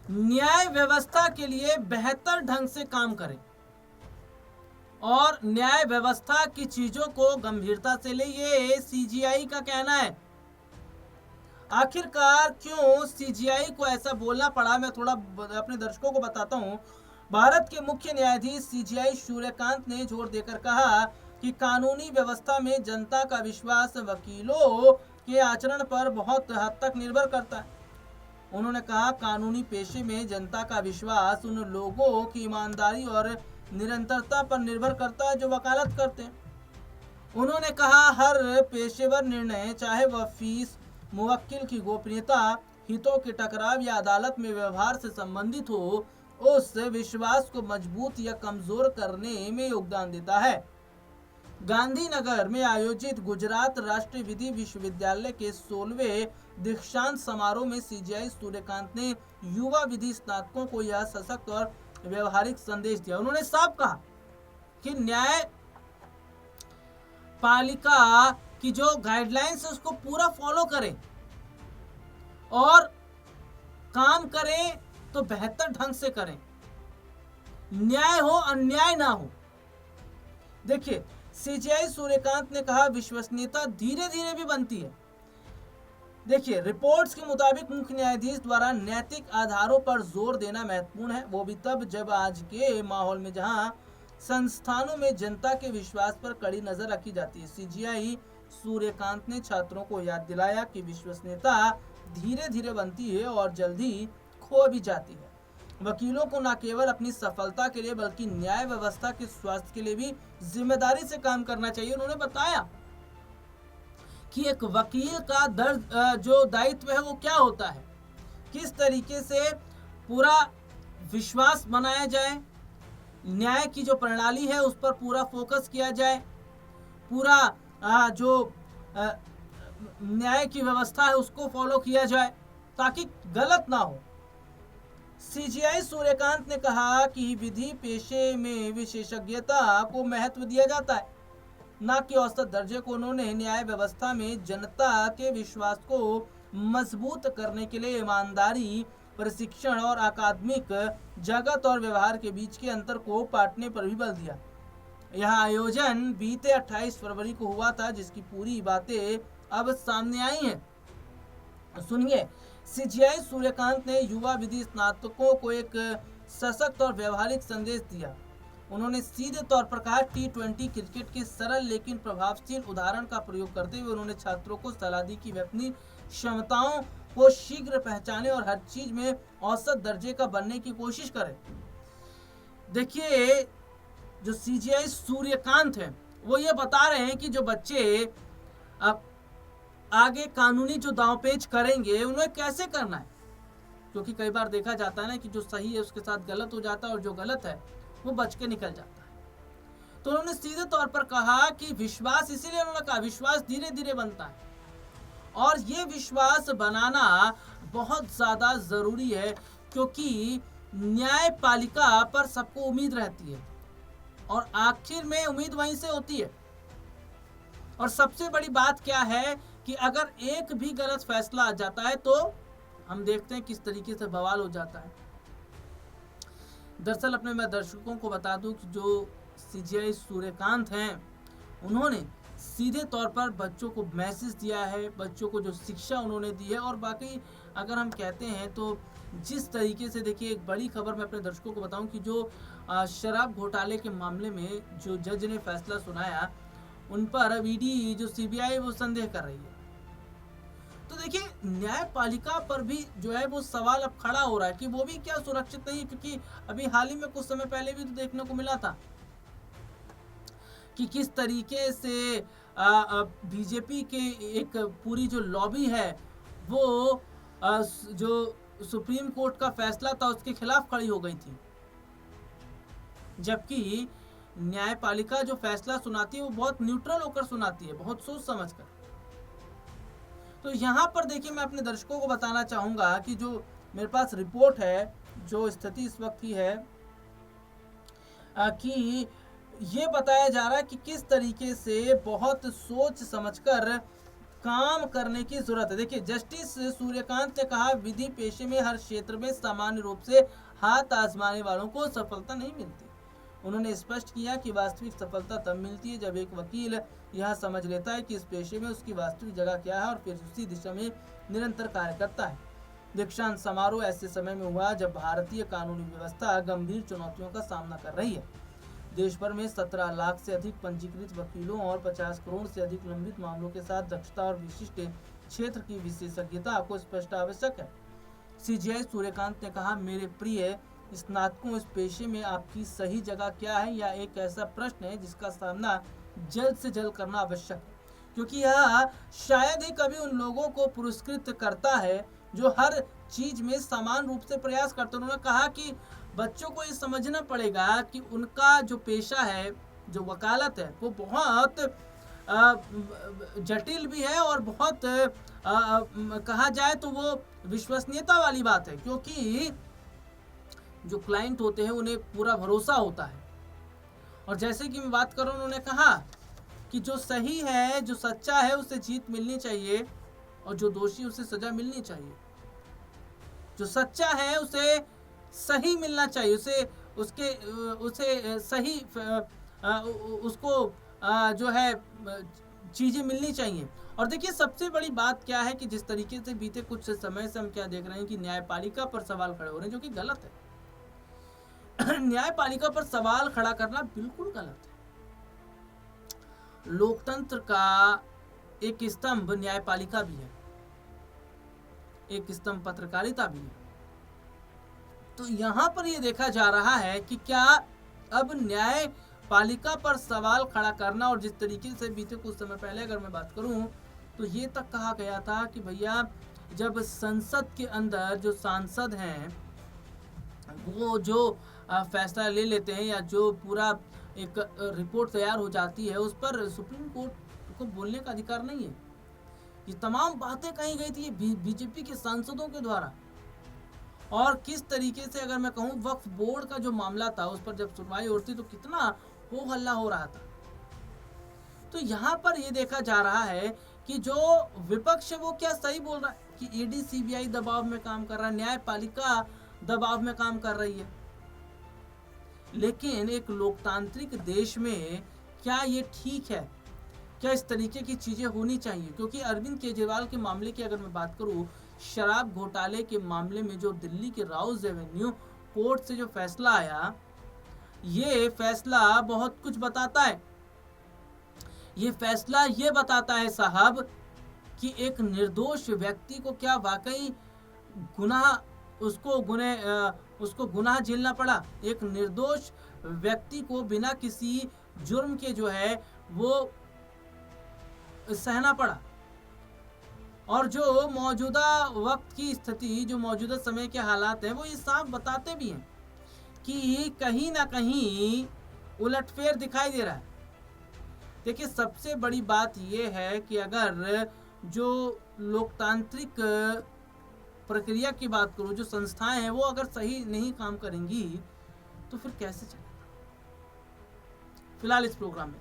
न्याय व्यवस्था के लिए बेहतर ढंग से काम करें और न्याय व्यवस्था की चीजों को गंभीरता से ले, ये सीजीआई का कहना है। आखिरकार क्यों सीजीआई को ऐसा बोलना पड़ा, मैं थोड़ा अपने दर्शकों को बताता हूं। भारत के मुख्य न्यायाधीश सीजीआई सूर्यकांत ने जोर देकर कहा कि कानूनी व्यवस्था में जनता का विश्वास वकीलों के आचरण पर बहुत हद तक निर्भर करता है। उन्होंने कहा, कानूनी पेशे में जनता का विश्वास उन लोगों की ईमानदारी और निरंतरता पर निर्भर करता है जो वकालत करते हैं। उन्होंने कहा, हर पेशेवर निर्णय, चाहे वह फीस, मुवक्किल की गोपनीयता, हितों के टकराव या अदालत में व्यवहार से संबंधित हो, उस विश्वास को मजबूत या कमजोर करने में योगदान देता है। गांधीनगर में आयोजित गुजरात राष्ट्रीय विधि विश्वविद्यालय के 16वें दीक्षांत समारोह में सीजीआई सूर्यकांत ने युवा विधि स्नातकों को यह सशक्त और व्यवहारिक संदेश दिया। उन्होंने साफ कहा कि न्याय पालिका की जो गाइडलाइंस है उसको पूरा फॉलो करें और काम करें तो बेहतर ढंग से करें, न्याय हो अन्याय ना हो। देखिए, सीजीआई सूर्यकांत ने कहा, विश्वसनीयता धीरे धीरे भी बनती है। देखिए, रिपोर्ट्स के मुताबिक मुख्य न्यायाधीश द्वारा नैतिक आधारों पर जोर देना महत्वपूर्ण है, वो भी तब जब आज के माहौल में जहां संस्थानों में जनता के विश्वास पर कड़ी नजर रखी जाती है। सीजीआई सूर्यकांत ने छात्रों को याद दिलाया कि विश्वसनीयता धीरे धीरे बनती है और जल्दी खो भी जाती है। वकीलों को न केवल अपनी सफलता के लिए बल्कि न्याय व्यवस्था के स्वास्थ्य के लिए भी जिम्मेदारी से काम करना चाहिए। उन्होंने बताया कि एक वकील का जो दायित्व है वो क्या होता है, किस तरीके से पूरा विश्वास बनाया जाए, न्याय की जो प्रणाली है उस पर पूरा फोकस किया जाए, पूरा जो न्याय की व्यवस्था है उसको फॉलो किया जाए ताकि गलत ना हो। सीजीआई सूर्यकांत ने कहा कि विधि पेशे में विशेषज्ञता को महत्व दिया जाता है, न कि औसत दर्जे को। उन्होंने न्याय व्यवस्था में जनता के विश्वास को मजबूत करने के लिए ईमानदारी, प्रशिक्षण और अकादमिक जगत और व्यवहार के बीच के अंतर को पाटने पर भी बल दिया। यह आयोजन बीते 28 फरवरी को हुआ था, जिसकी पूरी बातें अब सामने आई हैं। सुनिए, सीजीआई सूर्यकांत ने युवा विधि स्नातकों को एक सशक्त और व्यवहारिक संदेश दिया। उन्होंने सीधे तौर पर कहा, T20 क्रिकेट के सरल लेकिन प्रभावशील उदाहरण का प्रयोग करते हुए उन्होंने छात्रों को सलाह दी कि वे अपनी क्षमताओं को शीघ्र पहचाने और हर चीज में औसत दर्जे का बनने की कोशिश करें। देखिए, जो सीजीआई सूर्यकांत है वो ये बता रहे हैं कि जो बच्चे आगे कानूनी जो दांवपेच करेंगे उन्हें कैसे करना है, क्योंकि कई बार देखा जाता है ना कि जो सही है उसके साथ गलत हो जाता है और जो गलत है वो बच के निकल जाता है। तो उन्होंने सीधे तौर पर कहा कि विश्वास, इसीलिए उन्होंने कहा विश्वास धीरे धीरे बनता है और ये विश्वास बनाना बहुत ज़्यादा ज़रूरी है, क्योंकि न्यायपालिका पर सबको उम्मीद रहती है और आखिर में उम्मीद वहीं से होती है। और सबसे बड़ी बात क्या है कि अगर एक भी गलत फैसला आ जाता है तो हम देखते हैं किस तरीके से बवाल हो जाता है। दरअसल अपने मैं दर्शकों को बता दूं कि जो सीजीआई सूर्यकांत हैं उन्होंने सीधे तौर पर बच्चों को मैसेज दिया है, बच्चों को जो शिक्षा उन्होंने दी है। और बाकी अगर हम कहते हैं तो जिस तरीके से, देखिए, एक बड़ी खबर मैं अपने दर्शकों को बताऊं कि जो शराब घोटाले के मामले में जो जज ने फैसला सुनाया उन पर ईडी जो सीबीआई वो संदेह कर रही है। तो देखिए, न्यायपालिका पर भी जो है वो सवाल अब खड़ा हो रहा है कि वो भी क्या सुरक्षित नहीं है, क्योंकि अभी हाल ही में कुछ समय पहले भी तो देखने को मिला था कि किस तरीके से बीजेपी के एक पूरी जो लॉबी है वो जो सुप्रीम कोर्ट का फैसला था उसके खिलाफ खड़ी हो गई थी, जबकि न्यायपालिका जो फैसला सुनाती है वो बहुत न्यूट्रल होकर सुनाती है, बहुत सोच समझकर। तो यहाँ पर देखिए, मैं अपने दर्शकों को बताना चाहूँगा कि जो मेरे पास रिपोर्ट है, जो स्थिति इस वक्त की है कि ये बताया जा रहा है कि किस तरीके से बहुत सोच समझकर काम करने की जरूरत है। देखिए, जस्टिस सूर्यकांत ने कहा, विधि पेशे में हर क्षेत्र में सामान्य रूप से हाथ आजमाने वालों को सफलता नहीं मिलती। उन्होंने स्पष्ट किया कि वास्तविक सफलता तब मिलती है जब एक वकील यह समझ लेता है कि इस पेशे में उसकी वास्तविक जगह क्या है और फिर उसी दिशा में निरंतर कार्य करता है। दीक्षांत समारोह ऐसे समय में हुआ जब भारतीय कानूनी व्यवस्था गंभीर चुनौतियों का सामना कर रही है। देश भर में 17 लाख से अधिक पंजीकृत वकीलों और 50 करोड़ से अधिक लंबित मामलों के साथ दक्षता और विशिष्ट क्षेत्र की विशेषज्ञता को स्पष्ट आवश्यक है। सीजीआई सूर्यकांत ने कहा, मेरे प्रिय स्नातकों, इस पेशे में आपकी सही जगह क्या है, यह एक ऐसा प्रश्न है जिसका सामना जल्द से जल्द करना आवश्यक है, क्योंकि यह शायद ही कभी उन लोगों को पुरस्कृत करता है जो हर चीज में समान रूप से प्रयास करते हैं। उन्होंने कहा कि बच्चों को ये समझना पड़ेगा कि उनका जो पेशा है, जो वकालत है, वो बहुत जटिल भी है और बहुत कहा जाए तो वो विश्वसनीयता वाली बात है, क्योंकि जो क्लाइंट होते हैं उन्हें पूरा भरोसा होता है। और जैसे कि मैं बात करूं, उन्होंने कहा कि जो सही है, जो सच्चा है, उसे जीत मिलनी चाहिए और जो दोषी उसे सजा मिलनी चाहिए। जो सच्चा है उसे सही मिलना चाहिए, उसे सही उसको जो है चीजें मिलनी चाहिए। और देखिए, सबसे बड़ी बात क्या है कि जिस तरीके से बीते कुछ समय से हम क्या देख रहे हैं कि न्यायपालिका पर सवाल खड़े हो रहे हैं, जो कि गलत है। न्यायपालिका पर सवाल खड़ा करना बिल्कुल गलत है। लोकतंत्र का एक स्तंभ न्यायपालिका भी है, एक स्तंभ पत्रकारिता भी है। तो यहां पर यह देखा जा रहा है कि क्या अब न्यायपालिका पर सवाल खड़ा करना, और जिस तरीके से बीते कुछ समय पहले अगर मैं बात करूं तो ये तक कहा गया था कि भैया, जब संसद के अंदर जो सांसद हैं वो जो फैसला ले लेते हैं या जो पूरा एक रिपोर्ट तैयार हो जाती है, उस पर सुप्रीम कोर्ट को बोलने का अधिकार नहीं है। ये तमाम बातें कही गई थी बीजेपी के सांसदों के द्वारा। और किस तरीके से अगर मैं कहूँ, वक्फ बोर्ड का जो मामला था उस पर जब सुनवाई होती तो कितना हो हल्ला हो रहा था। तो यहाँ पर ये देखा जा रहा है कि जो विपक्ष है वो क्या सही बोल रहा है कि ईडी सीबीआई दबाव में काम कर रहा है, न्यायपालिका दबाव में काम कर रही है। लेकिन एक लोकतांत्रिक देश में क्या ये ठीक है? क्या इस तरीके की चीजें होनी चाहिए? क्योंकि अरविंद केजरीवाल के मामले की अगर मैं बात करूं, शराब घोटाले के मामले में जो दिल्ली के राउज एवेन्यू कोर्ट से जो फैसला आया, ये फैसला बहुत कुछ बताता है। ये फैसला ये बताता है साहब कि एक निर्दोष व्यक्ति को क्या वाकई उसको गुनाह झेलना पड़ा। एक निर्दोष व्यक्ति को बिना किसी जुर्म के जो है वो सहना पड़ा। और जो मौजूदा वक्त की स्थिति, जो मौजूदा समय के हालात हैं, वो ये साफ बताते भी हैं कि कहीं ना कहीं उलटफेर दिखाई दे रहा है। देखिए, सबसे बड़ी बात ये है कि अगर जो लोकतांत्रिक प्रक्रिया की बात करूं, जो संस्थाएं हैं वो अगर सही नहीं काम करेंगी तो फिर कैसे चलेगा। फिलहाल इस प्रोग्राम में